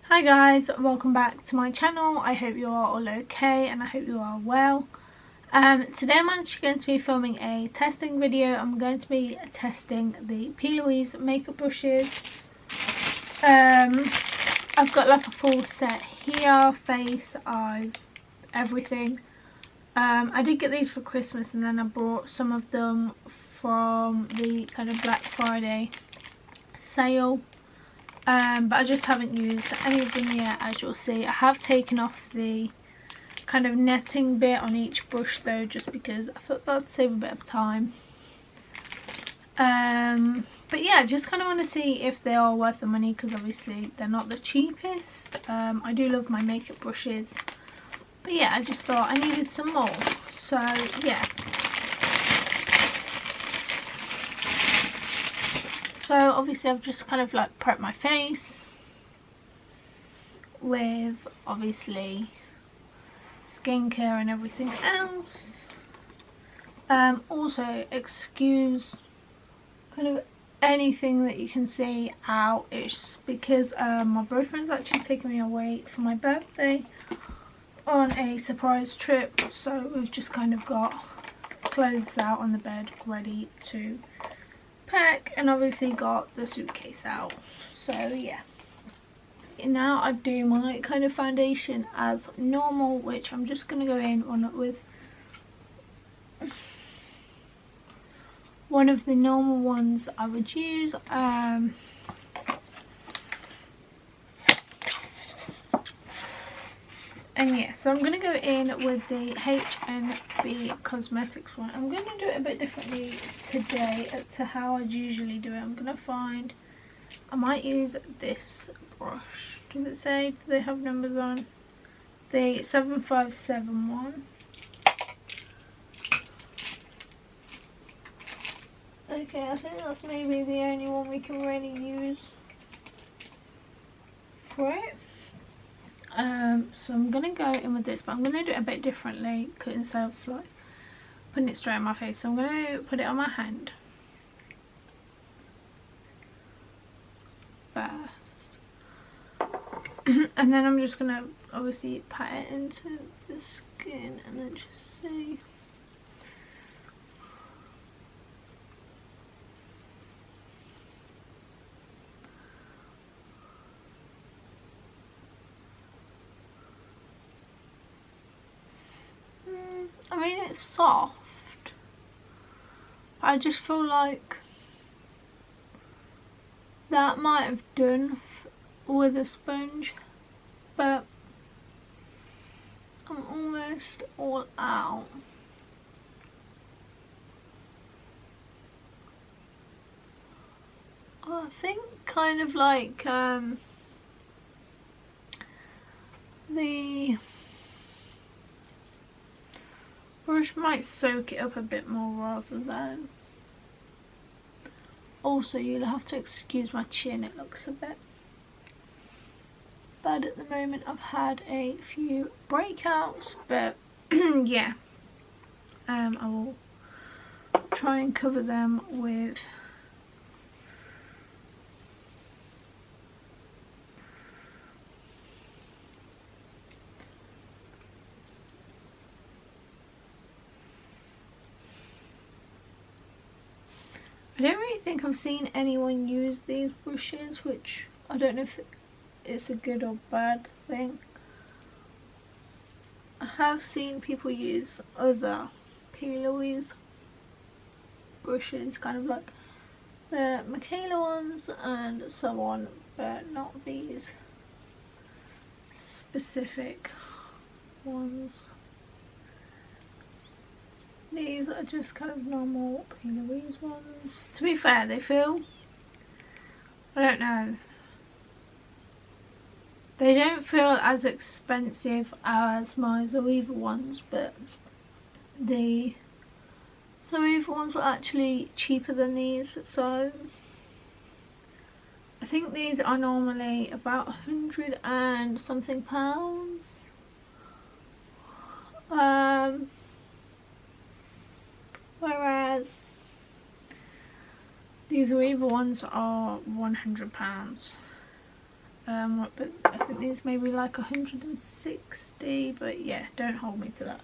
Hi guys, welcome back to my channel. I hope you are all okay and I hope you are well. Today I'm actually going to be filming a testing video. I'm going to be testing the Plouise makeup brushes. I've got like a full set here, face, eyes, everything. I did get these for Christmas and then I bought some of them from the kind of Black Friday sale. But I just haven't used any of them yet, as you'll see. I have taken off the kind of netting bit on each brush though, just because I thought that'd save a bit of time. But yeah, just kind of want to see if they are worth the money, because obviously they're not the cheapest. I do love my makeup brushes, but yeah, I just thought I needed some more, so yeah. So obviously I've just kind of like prepped my face with obviously skincare and everything else. Also excuse kind of anything that you can see out. It's because my boyfriend's actually taking me away for my birthday on a surprise trip, so we've just kind of got clothes out on the bed ready to pack, and obviously got the suitcase out, so yeah. Now I do my kind of foundation as normal, which I'm just going to go in on it with one of the normal ones I would use. And yeah, so I'm going to go in with the HNB Cosmetics one. I'm going to do it a bit differently today to how I'd usually do it. I'm going to find, I might use this brush. Does it say, do they have numbers on? The 757 one. Okay, I think that's maybe the only one we can really use for it. So I'm gonna go in with this, but I'm gonna do it a bit differently, because instead of like putting it straight on my face, so I'm gonna put it on my hand first, and then I'm just gonna obviously pat it into the skin, and then just see. I mean, it's soft. I just feel like that might have done with a sponge, but I'm almost all out. I think kind of like the brush might soak it up a bit more rather than. Also, you'll have to excuse my chin, it looks a bit bad at the moment. I've had a few breakouts, but yeah, I will try and cover them with I don't really think I've seen anyone use these brushes, which I don't know if it's a good or bad thing. I have seen people use other Plouise brushes, kind of like the Michaela ones and so on, but not these specific ones. These are just kind of normal Plouise ones. To be fair, they feel, I don't know, they don't feel as expensive as my Zoeva ones, but the Zoeva ones were actually cheaper than these, so I think these are normally about 100 and something pounds. Whereas these Zoeva ones are £100. but I think these may be like 160, but yeah, don't hold me to that.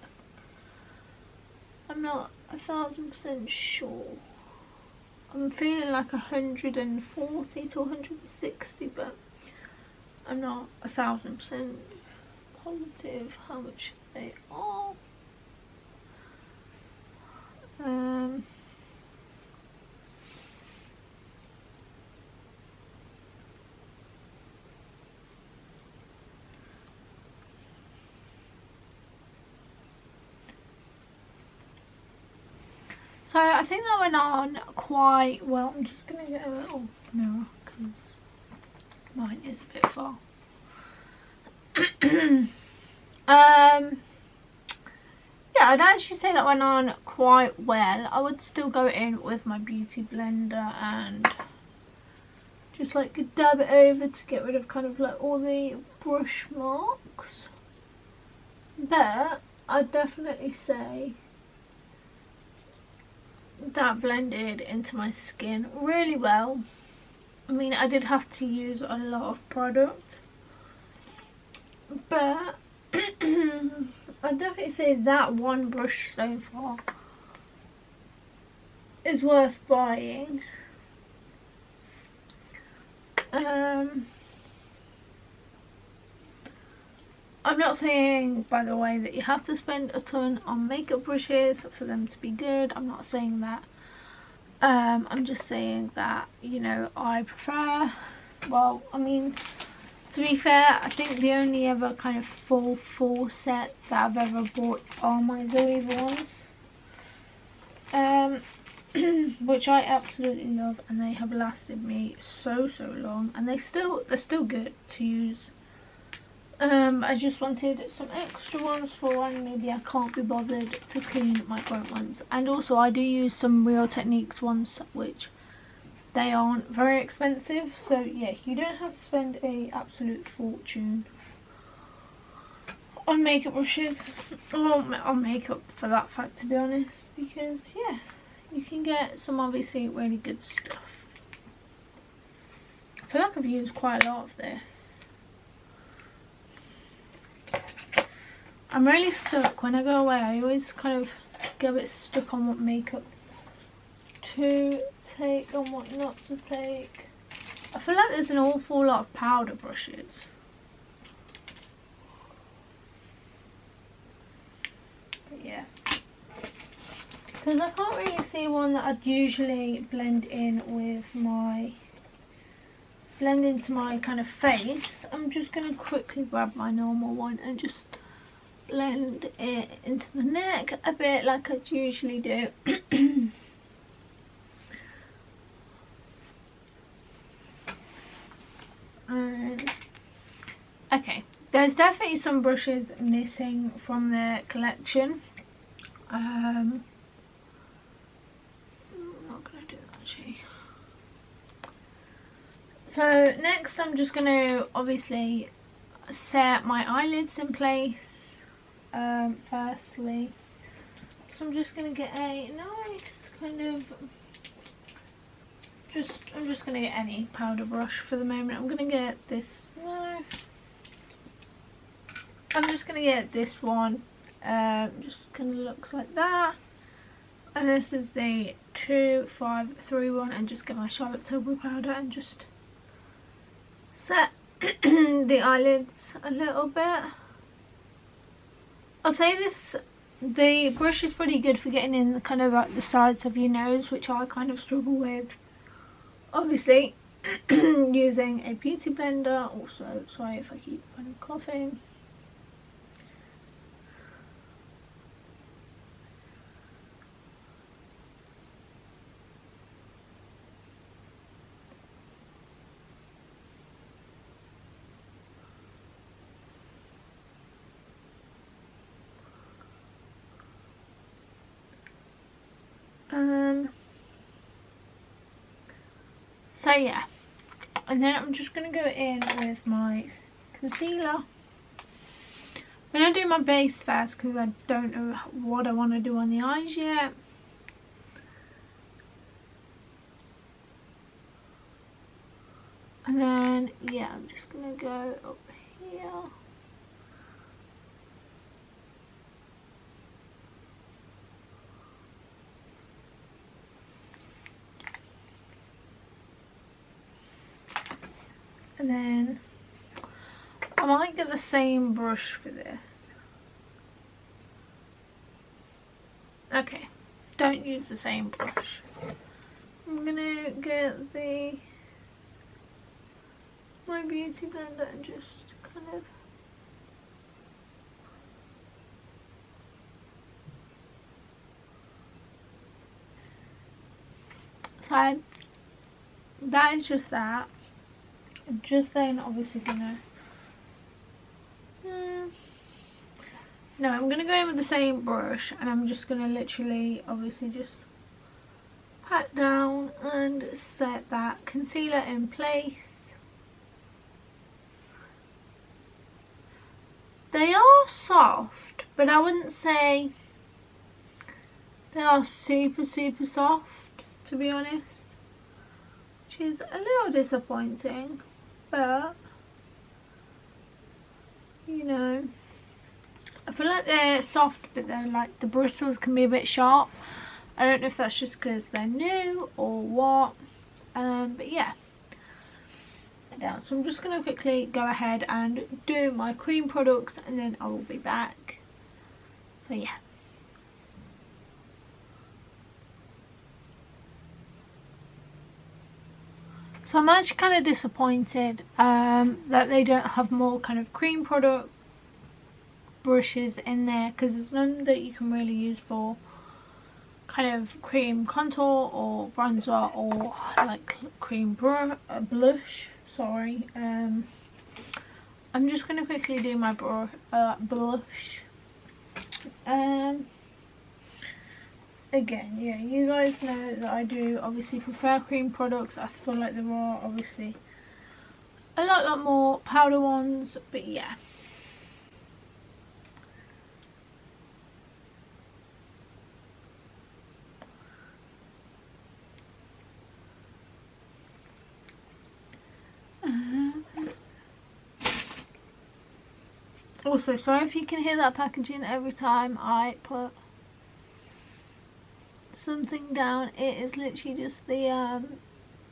I'm not 1000% sure. I'm feeling like 140 to 160, but I'm not 1000% positive how much they are. So I think that went on quite well. I'm just gonna get a little mirror because mine is a bit far. Yeah, I'd actually say that went on quite well. I would still go in with my beauty blender and just like dab it over to get rid of kind of like all the brush marks. But I'd definitely say that blended into my skin really well. I mean, I did have to use a lot of product, but I'd definitely say that one brush so far is worth buying. I'm not saying, by the way, that you have to spend a ton on makeup brushes for them to be good. I'm not saying that. I'm just saying that, you know, I prefer, well, I mean, to be fair, I think the only ever kind of full set that I've ever bought are my Zoe ones, which I absolutely love, and they have lasted me so long, and they're still good to use. I just wanted some extra ones for when maybe I can't be bothered to clean my current ones. And also I do use some Real Techniques ones, which they aren't very expensive. So yeah, you don't have to spend a absolute fortune on makeup brushes, or on makeup for that fact, to be honest. Because yeah, you can get some obviously really good stuff. I feel like I've used quite a lot of this. I'm really stuck when I go away. I always kind of get a bit stuck on what makeup to take and what not to take. I feel like there's an awful lot of powder brushes. But yeah. Because I can't really see one that I'd usually blend into my kind of face. I'm just going to quickly grab my normal one and just blend it into the neck a bit like I'd usually do. And okay, there's definitely some brushes missing from the collection. I'm not gonna do that actually. So next I'm just gonna obviously set my eyelids in place. Firstly, so I'm just gonna get a nice kind of I'm just gonna get any powder brush for the moment. I'm gonna get this, no, I'm just gonna get this one, just kind of looks like that, and this is the 2531, and just get my Charlotte Tilbury powder and just set the eyelids a little bit. I'll say this, the brush is pretty good for getting in kind of like the sides of your nose, which I kind of struggle with. Obviously, using a beauty blender. Also, sorry if I keep kind of coughing. So yeah, and then I'm just going to go in with my concealer. I'm going to do my base first because I don't know what I want to do on the eyes yet. And then, yeah, I'm just going to go up here. And then I might get the same brush for this. Okay, don't use the same brush. I'm gonna get my beauty blender and just kind of so that is just that. I'm just then obviously gonna no, I'm gonna go in with the same brush and I'm just gonna literally obviously just pat down and set that concealer in place. They are soft, but I wouldn't say they are super soft, to be honest, which is a little disappointing, but you know, I feel like they're soft, but they're like, the bristles can be a bit sharp. I don't know if that's just because they're new or what, but yeah. So I'm just going to quickly go ahead and do my cream products and then I will be back. So yeah. So I'm actually kind of disappointed that they don't have more kind of cream product brushes in there, because there's none that you can really use for kind of cream contour or bronzer or like cream blush. Sorry, I'm just going to quickly do my blush. Again, yeah, you guys know that I do obviously prefer cream products. I feel like there are obviously a lot more powder ones, but yeah. Also, sorry if you can hear that packaging every time I put something down. It is literally just the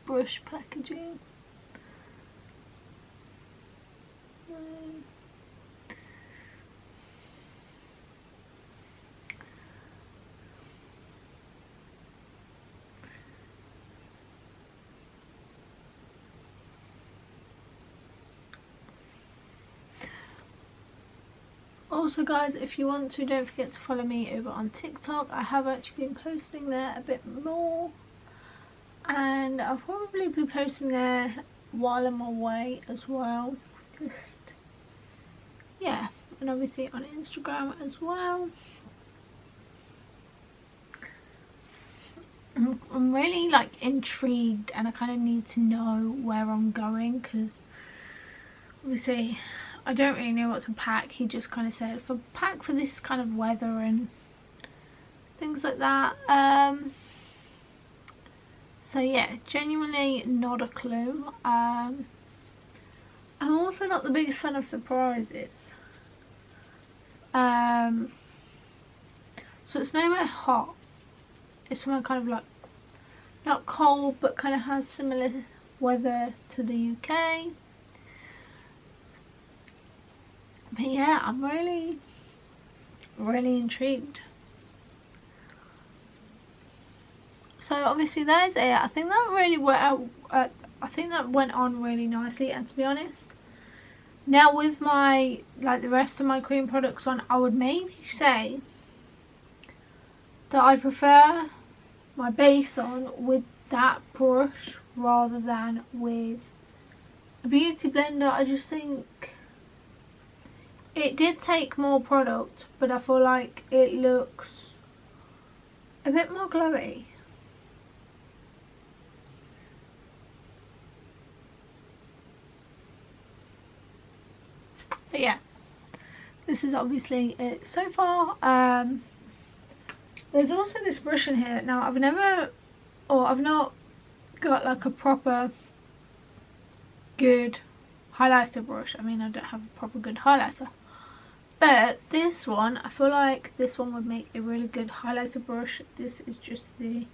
brush packaging. Also guys, if you want to, don't forget to follow me over on TikTok. I have actually been posting there a bit more, and I'll probably be posting there while I'm away as well. Just yeah, and obviously on Instagram as well. I'm really like intrigued and I kind of need to know where I'm going, because obviously I don't really know what to pack. He just kind of said for pack for this kind of weather and things like that. So yeah, genuinely not a clue. I'm also not the biggest fan of surprises. So it's nowhere hot. It's somewhere kind of like not cold, but kind of has similar weather to the UK. But yeah, I'm really intrigued. So obviously there's it. I think that really went on really nicely. And to be honest, now with my the rest of my cream products on, I would maybe say that I prefer my base on with that brush rather than with a beauty blender. I just think it did take more product, but I feel like it looks a bit more glowy. But yeah, this is obviously it so far. There's also this brush in here. Now I've not got like a proper good highlighter brush. I mean, I don't have a proper good highlighter, but this one, I feel like this one would make a really good highlighter brush. This is just the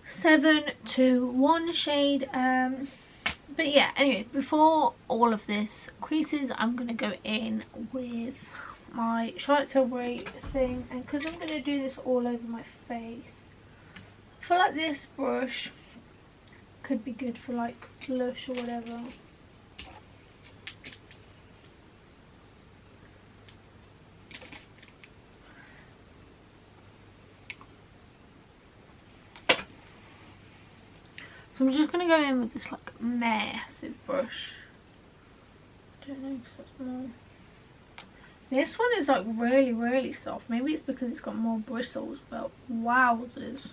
721 shade. But yeah, anyway, before all of this creases, I'm gonna go in with my Charlotte Tilbury thing, and because I'm gonna do this all over my face, I feel like this brush could be good for like blush or whatever. So I'm just going to go in with this like massive brush. I don't know, because that's more... This one is like really soft. Maybe it's because it's got more bristles, but wowzers.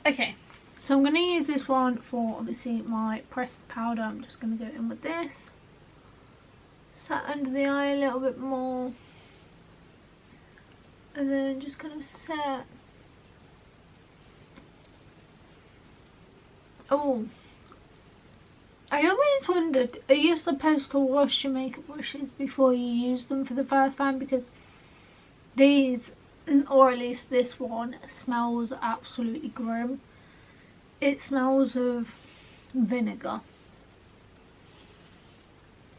Okay. So I'm going to use this one for obviously my pressed powder. I'm just going to go in with this. Set under the eye a little bit more. And then just kind of set. Oh. I always wondered, are you supposed to wash your makeup brushes before you use them for the first time? Because these, or at least this one, smells absolutely grim. It smells of vinegar.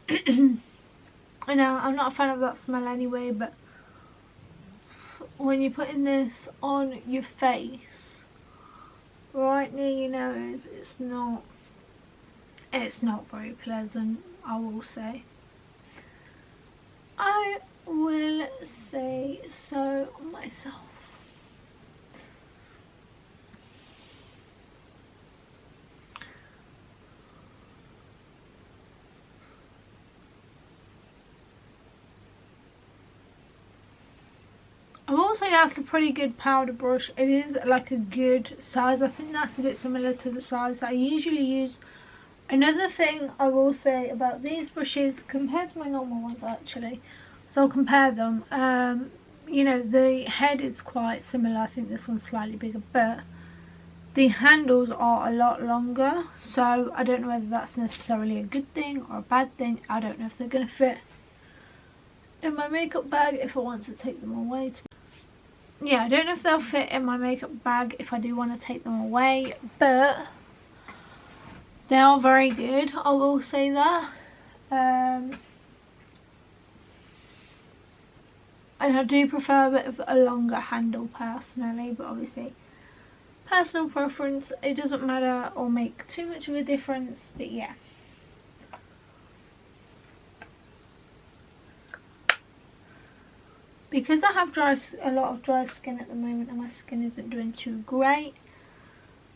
I know, I'm not a fan of that smell anyway, but when you're putting this on your face, right near your nose, it's not very pleasant, I will say. I will say so myself. I will say that's a pretty good powder brush. It is like a good size. I think that's a bit similar to the size that I usually use. Another thing I will say about these brushes compared to my normal ones, actually, so I'll compare them. You know, the head is quite similar. I think this one's slightly bigger, but the handles are a lot longer. So I don't know whether that's necessarily a good thing or a bad thing. I don't know if they're going to fit in my makeup bag if I want to take them away. Yeah, I don't know if they'll fit in my makeup bag if I do want to take them away, but they are very good, I will say that. And I do prefer a bit of a longer handle personally, but obviously personal preference, it doesn't matter or make too much of a difference, but yeah. Because I have a lot of dry skin at the moment and my skin isn't doing too great,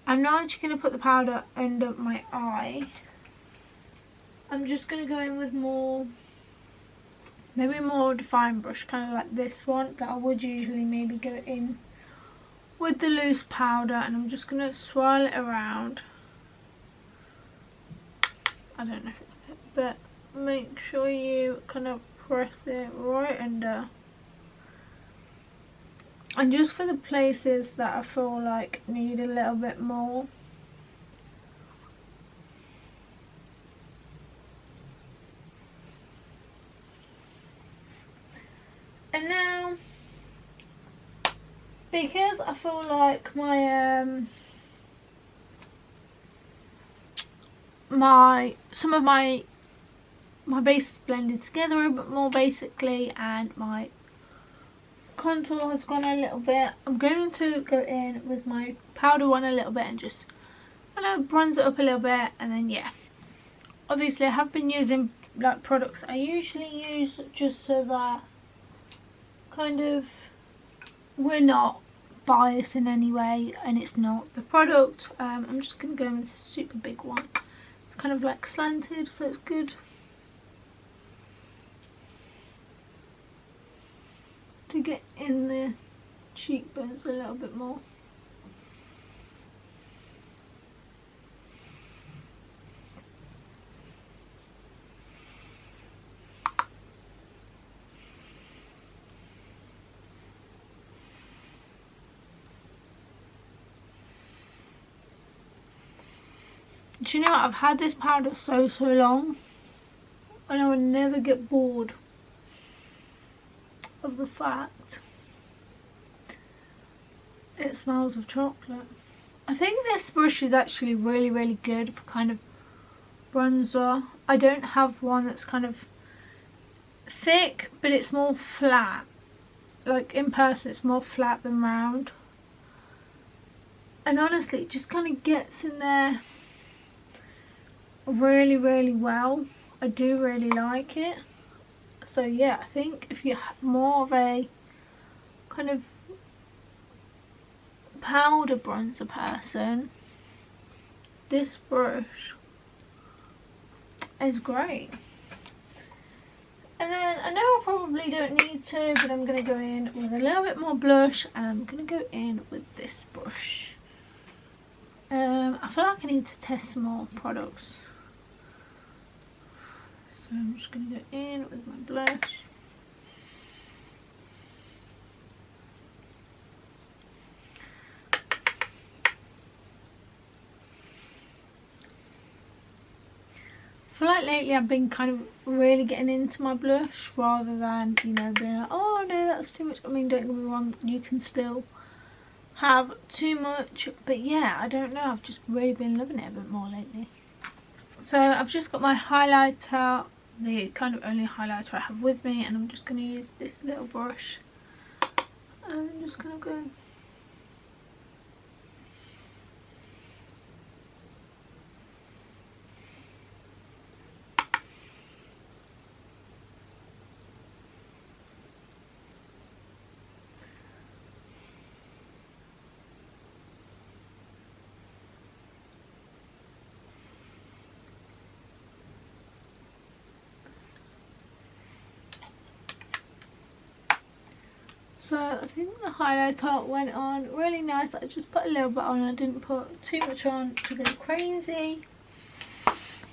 I'm not actually going to put the powder under my eye. I'm just going to go in with maybe more defined brush, kind of like this one that I would usually maybe go in with the loose powder, and I'm just going to swirl it around. I don't know if it's a bit, but make sure you kind of press it right under. And just for the places that I feel like need a little bit more. And now, because I feel like some of my base is blended together a bit more basically, and my contour has gone a little bit, I'm going to go in with my powder one a little bit and just kind of bronze it up a little bit. And then yeah, obviously I have been using like products I usually use, just so that kind of we're not biased in any way and it's not the product. I'm just going to go in with a super big one. It's kind of like slanted, so it's good to get in the cheekbones a little bit more. Do you know what? I've had this powder so long, and I would never get bored of the fact it smells of chocolate. I think this brush is actually really good for kind of bronzer. I don't have one that's kind of thick, but it's more flat. Like in person it's more flat than round, and honestly it just kind of gets in there really well. I do really like it. So yeah, I think if you have more of a kind of powder bronzer person, this brush is great. And then I know I probably don't need to, but I'm going to go in with a little bit more blush, and I'm going to go in with this brush. I feel like I need to test some more products, so I'm just going to go in with my blush. I feel like lately I've been kind of really getting into my blush, rather than, you know, being like, oh no, that's too much. I mean, don't get me wrong, you can still have too much, but yeah, I don't know, I've just really been loving it a bit more lately. So I've just got my highlighter, the kind of only highlighter I have with me, and I'm just going to use this little brush, and I'm just going to go. So I think the highlighter went on really nice. I just put a little bit on, I didn't put too much on to go crazy.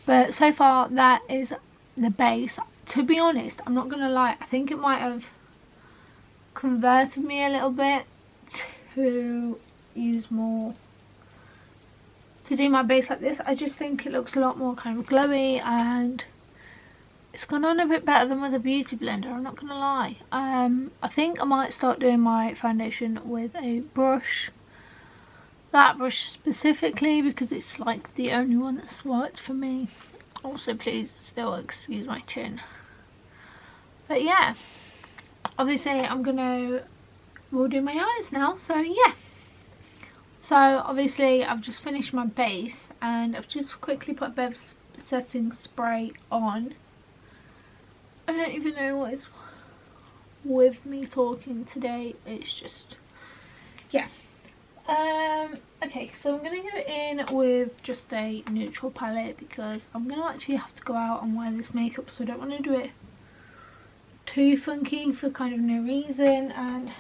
But so far that is the base. To be honest, I'm not gonna lie, I think it might have converted me a little bit to use more, to do my base like this. I just think it looks a lot more kind of glowy, and it's gone on a bit better than with a beauty blender, I'm not gonna lie. I think I might start doing my foundation with a brush, that brush specifically, because it's like the only one that's worked for me. Also, please still excuse my chin. But yeah, obviously we'll do my eyes now, so yeah. So obviously I've just finished my base, and I've just quickly put Bev's setting spray on. I don't even know what is with me talking today, it's just, yeah. Okay, so I'm going to go in with just a neutral palette, because I'm going to actually have to go out and wear this makeup, so I don't want to do it too funky for kind of no reason, and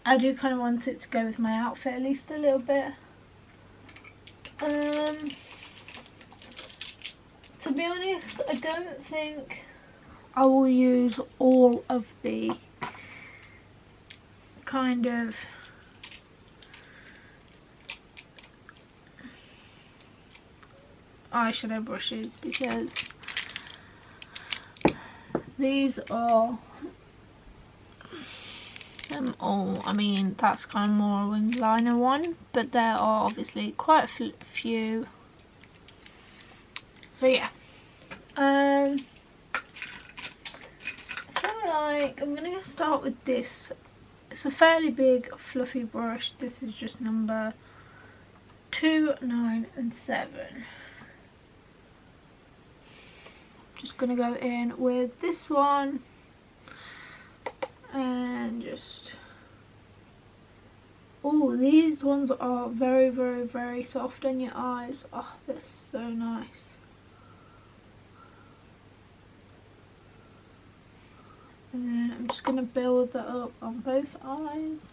I do kind of want it to go with my outfit at least a little bit. To be honest, I don't think I will use all of the kind of eyeshadow brushes, because these are them all. I mean, that's kind of more wing liner one, but there are obviously quite a few. So yeah, I feel like I'm gonna start with this. It's a fairly big fluffy brush. This is just number 2, 9 and 7. Just gonna go in with this one and just, oh, these ones are very soft on your eyes. Oh, they're so nice. And then I'm just gonna build that up on both eyes.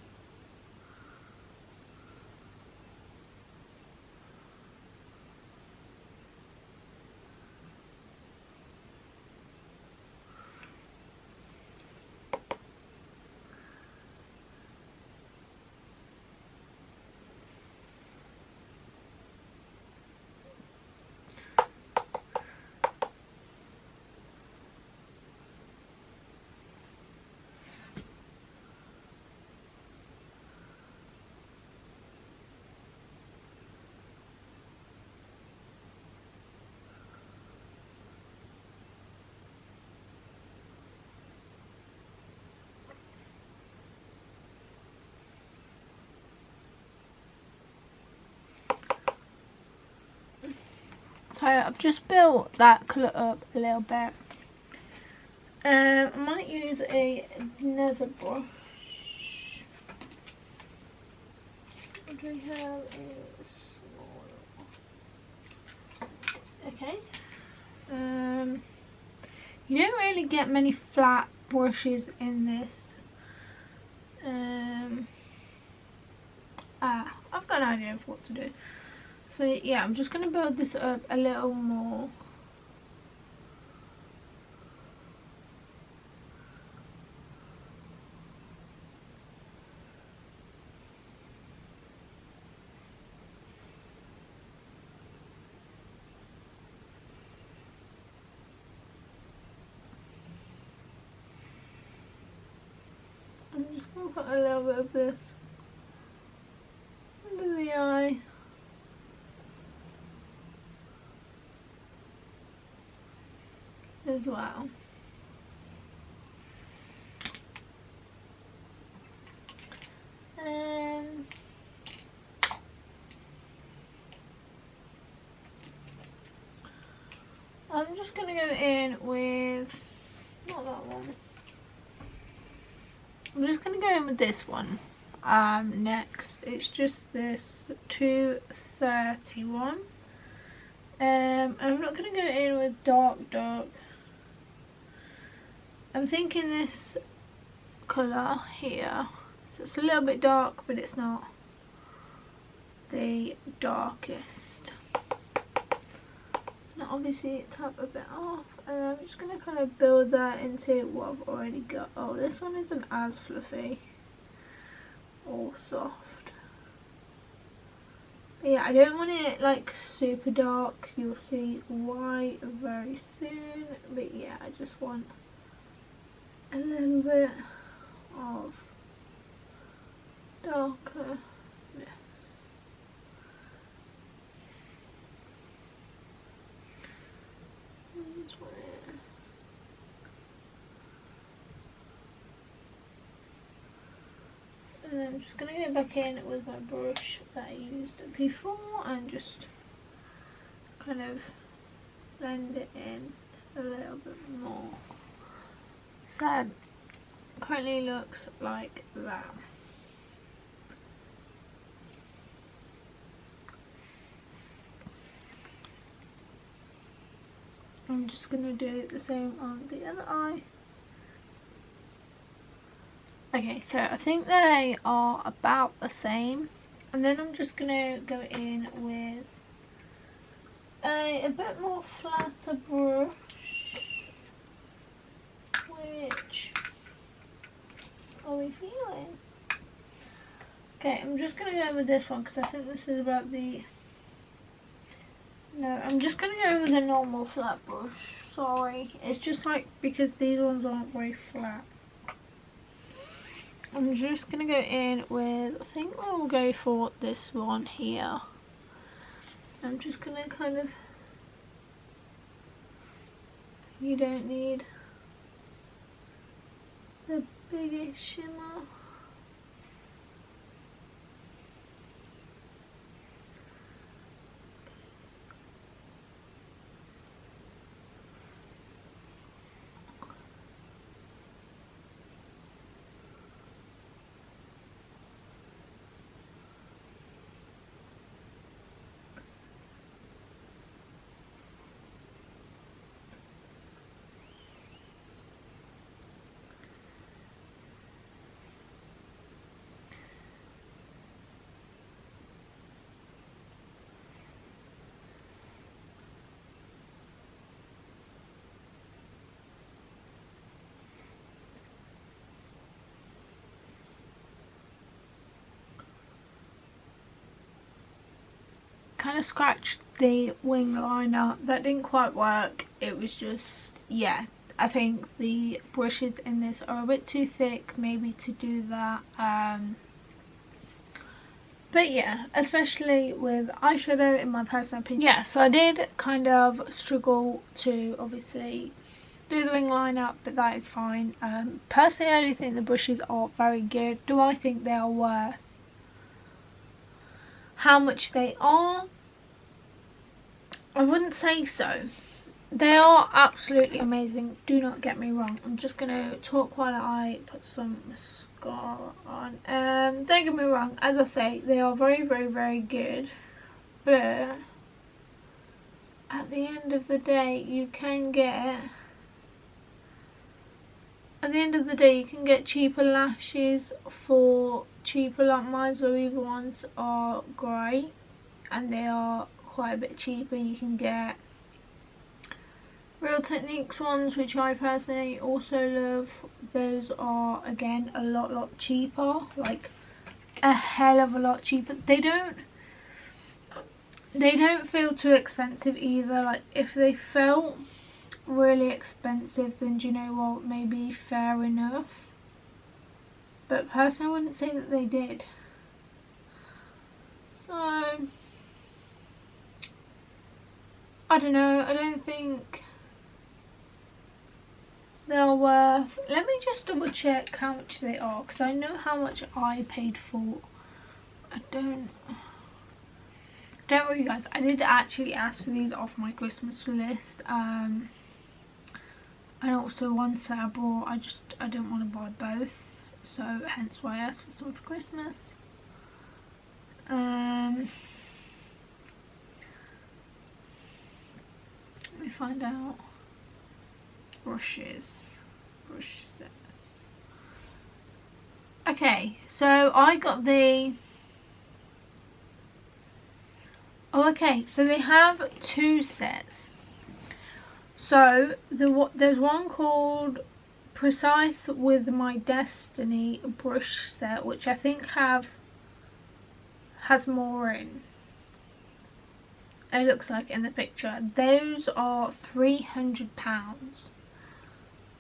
So I've just built that colour up a little bit. I might use another brush. What do we have? Okay. You don't really get many flat brushes in this. I've got an idea of what to do. So yeah, I'm just going to build this up a little more. I'm just going to put a little bit of this under the eye. As well. I'm just going to go in with, not that one. I'm just going to go in with this one next. It's just this 231. I'm not going to go in with dark. I'm thinking this colour here. So it's a little bit dark, but it's not the darkest. Now obviously tap a bit off, and I'm just going to kind of build that into what I've already got. Oh, this one isn't as fluffy or soft. But yeah, I don't want it like super dark. You'll see why very soon. But yeah, I just want a little bit of darkness. And then I'm just going to go back in with my brush that I used before and just kind of blend it in a little bit more. So currently looks like that. I'm just going to do the same on the other eye. Okay, so I think they are about the same, and then I'm just going to go in with a bit more flatter brush, which are we feeling? Okay, I'm just going to go with this one because I think this is about the... No, I'm just going to go with a normal flat brush, sorry. It's just like because these ones aren't very flat. I'm just going to go in with, I think we'll go for this one here. I'm just going to kind of, you don't need the biggest shimmer. Kind of scratched the wing liner. That didn't quite work. It was just, yeah, I think the brushes in this are a bit too thick maybe to do that. But yeah, especially with eyeshadow, in my personal opinion. Yeah, so I did kind of struggle to obviously do the wing liner, but that is fine. Personally, I do think the brushes are very good. Do I think they are worth how much they are? I wouldn't say so. They are absolutely amazing, do not get me wrong. I'm just going to talk while I put some mascara on. Don't get me wrong, as I say, they are very, very, very good. But at the end of the day, you can get... At the end of the day, you can get cheaper lashes for cheaper, like my Zoeva ones are great. And they are quite a bit cheaper. You can get Real Techniques ones, which I personally also love. Those are again a lot cheaper, like a hell of a lot cheaper. They don't feel too expensive either. Like if they felt really expensive, then do you know what, maybe fair enough. But personally I wouldn't say that they did. So I don't know, I don't think they're worth... Let me just double check how much they are, because I know how much I paid for. I don't worry guys, I did actually ask for these off my Christmas list. And also one set I bought, I didn't want to buy both, so hence why I asked for some for Christmas. Let me find out. Brush sets. Okay, so I got the... Oh, okay, so they have two sets. So there's one called Precise with My Destiny brush set, which I think has more in. It looks like in the picture. Those are £300.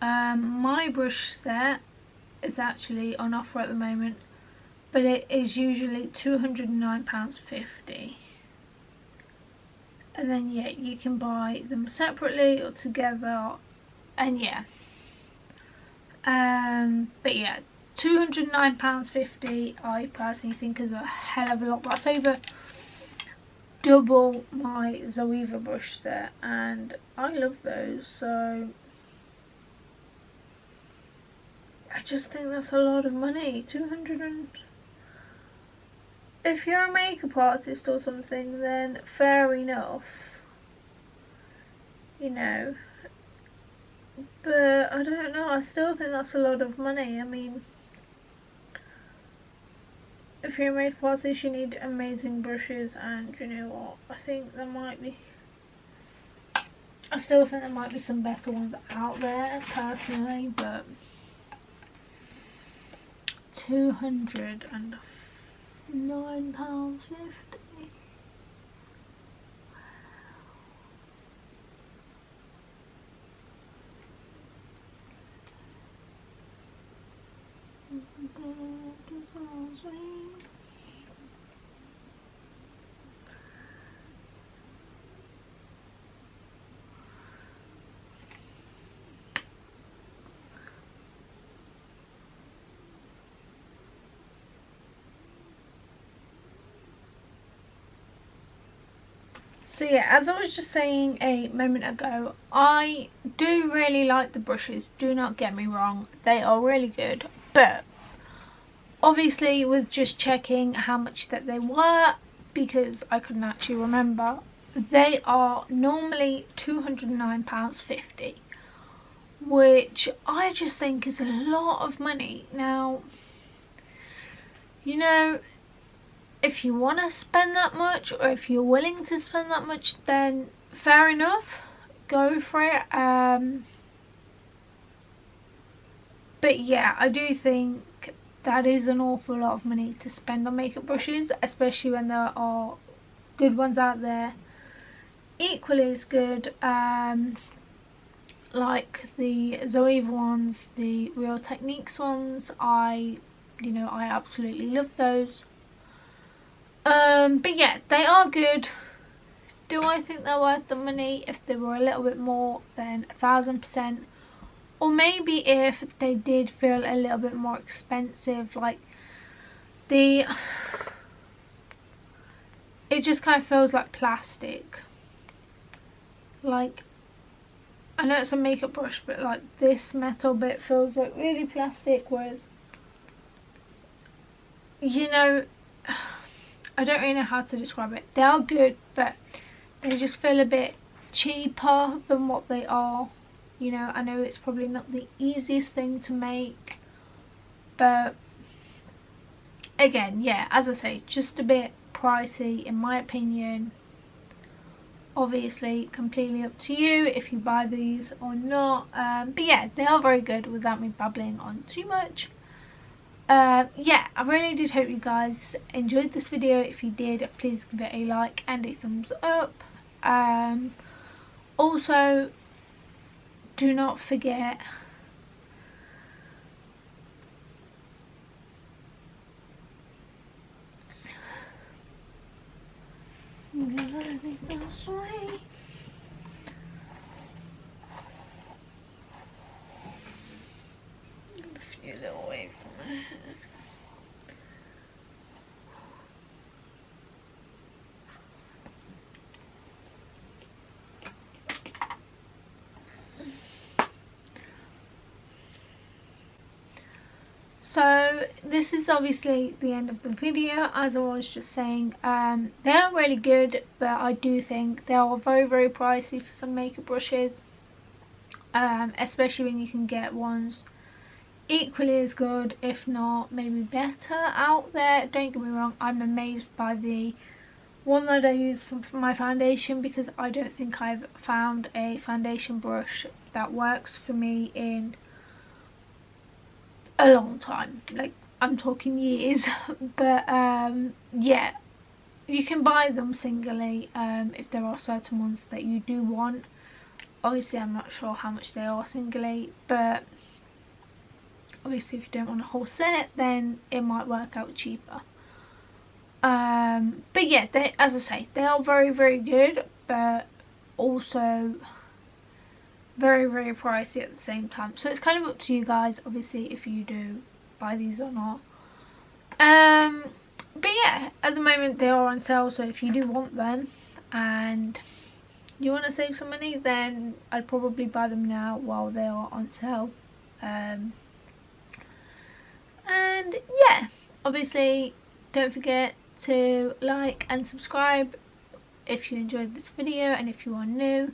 My brush set is actually on offer at the moment, but it is usually £209.50. And then yeah, you can buy them separately or together, and yeah. But yeah, £209.50 I personally think is a hell of a lot. That's over double my Zoeva brush set, and I love those, so I just think that's a lot of money. 200 and... If you're a makeup artist or something, then fair enough, you know. But I don't know, I still think that's a lot of money. I mean, if you're a makeup artist, you need amazing brushes, and you know what, I still think there might be some better ones out there personally, but £209.50. So yeah, as I was just saying a moment ago, I do really like the brushes, do not get me wrong, they are really good, but obviously with just checking how much that they were, because I couldn't actually remember, they are normally £209.50, which I just think is a lot of money. Now, you know, if you want to spend that much, or if you're willing to spend that much, then fair enough, go for it. But yeah, I do think that is an awful lot of money to spend on makeup brushes, especially when there are good ones out there equally as good, like the Zoeva ones, the Real Techniques ones. I absolutely love those. But yeah, they are good. Do I think they're worth the money? If they were a little bit more, then 1000%. Or maybe if they did feel a little bit more expensive, like it just kind of feels like plastic. Like, I know it's a makeup brush, but like this metal bit feels like really plastic, whereas, you know, I don't really know how to describe it. They are good, but they just feel a bit cheaper than what they are. You know, I know it's probably not the easiest thing to make, but again, yeah, as I say, just a bit pricey in my opinion. Obviously completely up to you if you buy these or not, but yeah, they are very good without me babbling on too much. Yeah, I really did hope you guys enjoyed this video. If you did, please give it a like and a thumbs up. Also, do not forget a few little waves on my hair. So this is obviously the end of the video. As I was just saying, they are really good, but I do think they are very pricey for some makeup brushes, especially when you can get ones equally as good, if not maybe better, out there. Don't get me wrong, I'm amazed by the one that I use for my foundation, because I don't think I've found a foundation brush that works for me in a long time. Like, I'm talking years. But yeah, you can buy them singly if there are certain ones that you do want. Obviously I'm not sure how much they are singly, but obviously if you don't want a whole set, then it might work out cheaper. But yeah, they, as I say, they are very good, but also very pricey at the same time. So it's kind of up to you guys, obviously, if you do buy these or not. But yeah, at the moment they are on sale, so if you do want them and you want to save some money, then I'd probably buy them now while they are on sale. And yeah, obviously don't forget to like and subscribe if you enjoyed this video and if you are new.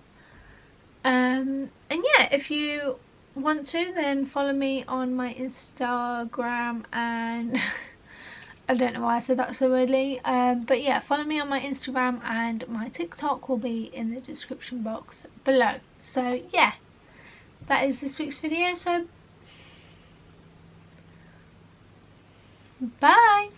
And yeah, if you want to, then follow me on my Instagram and I don't know why I said that so weirdly, but yeah, follow me on my Instagram, and my TikTok will be in the description box below. So yeah, that is this week's video, so bye.